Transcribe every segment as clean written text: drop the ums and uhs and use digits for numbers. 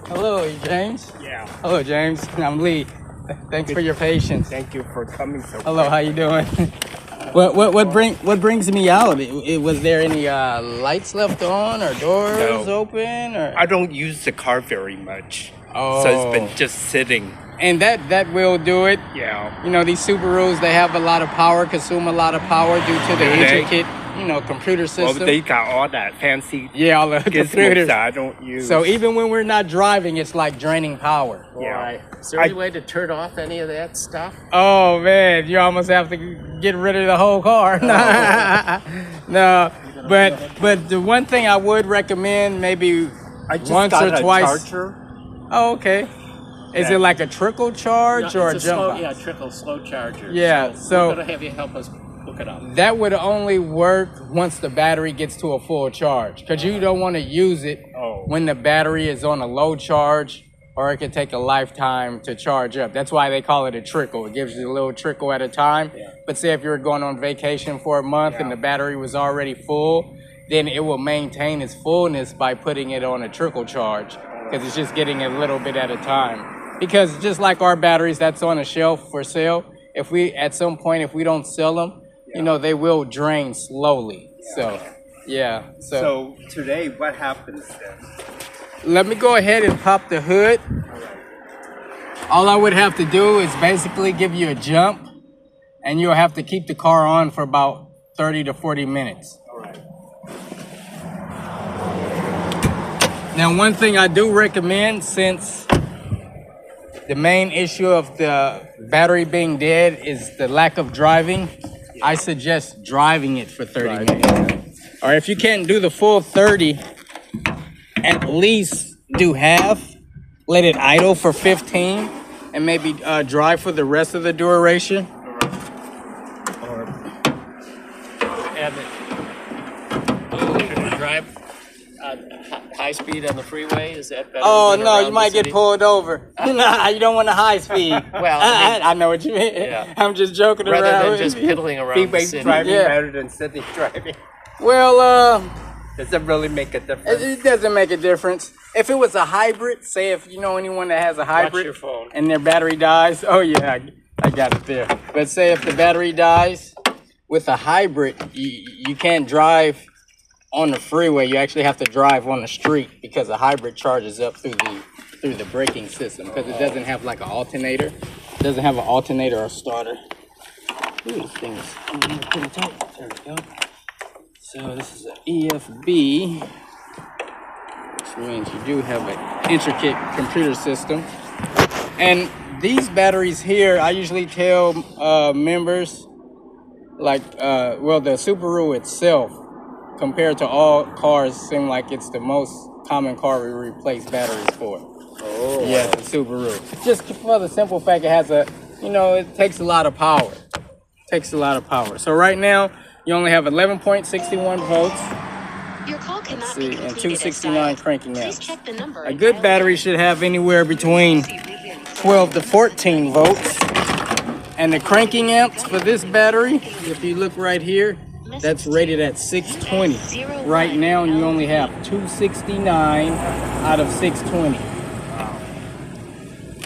Hello, James. Yeah. Hello, James. I'm Lee. Thanks for your patience. Thank you for coming so Hello, quick. how you doing? What brings me out? Was there any lights left on or doors open or? I don't use the car very much. Oh. So it's been just sitting. And that will do it. Yeah. You know, these Subarus, they have a lot of power, consume a lot of power due to the intricate, computer system. Well, they got all that fancy all the computers that I don't use. So even when we're not driving, it's like draining power. Yeah. Is there any way to turn off any of that stuff? Oh man, you almost have to get rid of the whole car. No, but the one thing I would recommend, maybe I just once got or a twice. charger. Oh, okay. Is it like a trickle charge or a It's jump slow, box? yeah, trickle slow charger. Yeah, so we're gonna have you help us hook it up. that would only work once the battery gets to a full charge, because you don't want to use it when the battery is on a low charge, or it could take a lifetime to charge up. That's why they call it a trickle. It gives you a little trickle at a time. Yeah. But say if you're going on vacation for a month and the battery was already full, then it will maintain its fullness by putting it on a trickle charge, because it's just getting a little bit at a time. Because just like our batteries that's on a shelf for sale, if we at some point if we don't sell them, they will drain slowly. So So today, what happens then? let me go ahead and pop the hood. All I would have to do is basically give you a jump, and you'll have to keep the car on for about 30 to 40 minutes. Now, one thing I do recommend, since the main issue of the battery being dead is the lack of driving, I suggest driving it for 30 minutes. Or if you can't do the full 30, at least do half, let it idle for 15, and maybe drive for the rest of the duration. And should we drive high speed on the freeway? Is that better? Oh than no, around you might the get city? pulled over. Nah, you don't want a high speed. Well, I know what you mean. Yeah. I'm just joking Rather around. than with just you. piddling around the city. Driving Yeah. better than city driving. Well, Does it really make a difference? it doesn't make a difference. If it was a hybrid, say if you know anyone that has a Watch hybrid your phone. and their battery dies. Oh yeah, I got it there. But say if the battery dies with a hybrid, you can't drive on the freeway. You actually have to drive on the street, because a hybrid charges up through the braking system, because it doesn't have like an alternator. It doesn't have an alternator or starter. Ooh, this thing is pretty tight. There we go. So this is an EFB, which means you do have an intricate computer system. And these batteries here, I usually tell members, like, the Subaru itself, compared to all cars, seem like it's the most common car we replace batteries for. Oh. Yeah, the Subaru. Just for the simple fact it has it takes a lot of power. So right now, you only have 11.61 volts. Your call cannot Let's be see, and completed 269 as cranking dialed. amps. Please check the number A and good dial battery again. should have anywhere between 12 to 14 volts. And the cranking amps for this battery, if you look right here, that's rated at 620. Right now, you only have 269 out of 620.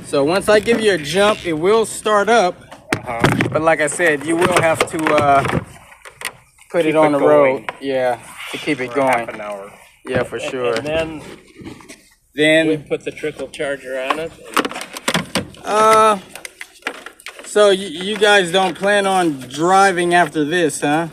So once I give you a jump, it will start up. But like I said, you will have to put it on the road. Yeah, to keep it going. Half an hour. Yeah, for sure. And then we Then, put the trickle charger on it. so you guys don't plan on driving after this, huh?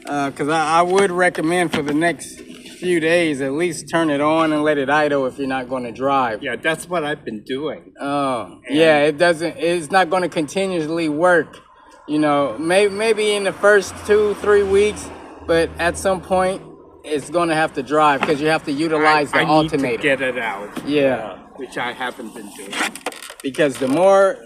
No. Because I would recommend for the next few days, at least turn it on and let it idle if you're not going to drive. Yeah, that's what I've been doing. Oh, yeah, it's not going to continuously work. Maybe in the first 2-3 weeks, but at some point, it's going to have to drive, because you have to utilize the I alternator. need to get it out. Yeah. Which I haven't been doing. Because the more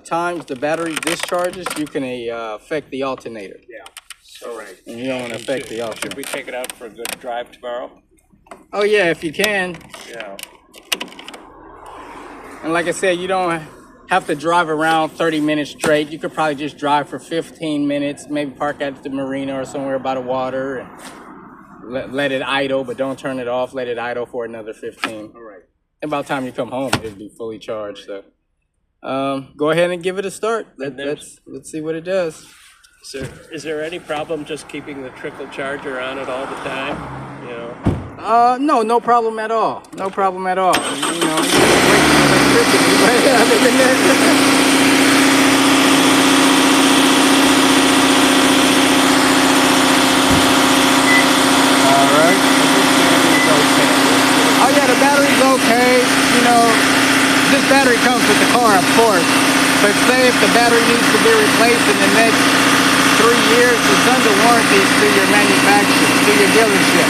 times the battery discharges, you can affect the alternator. Yeah. All right. And you don't want to affect the Should alternator. we take it out for a good drive tomorrow? Oh yeah, if you can. Yeah. And like I said, you don't have to drive around 30 minutes straight. You could probably just drive for 15 minutes, maybe park at the marina or somewhere by the water and let it idle, but don't turn it off. Let it idle for another 15. All right. And by the time you come home, it'll be fully charged. So go ahead and give it a start. Let's see what it does. Is there any problem just keeping the trickle charger on it all the time? You know. No problem at all. No problem at all. You know, electricity, but other than that. Oh yeah, the battery's okay. You know, this battery comes with the car, of course. But say if the battery needs to be replaced in the next 3 years, it's under warranty through your manufacturer, through your dealership.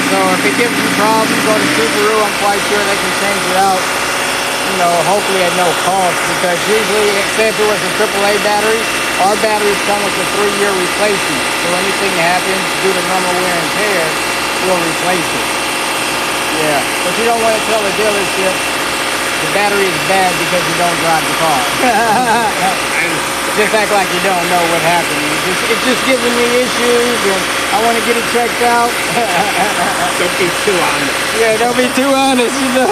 So if it gives you problems, go to Subaru. I'm quite sure they can change it out. You know, hopefully at no cost. Because usually, say if it was a AAA battery, our batteries come with a 3-year replacement. So anything happens due to normal wear and tear, we'll replace it. Yeah, but you don't want to tell the dealership the battery is bad because you don't drive the car. Just act like you don't know what happened. It's just giving me issues and I want to get it checked out. Don't be too honest. Yeah, don't be too honest, you know.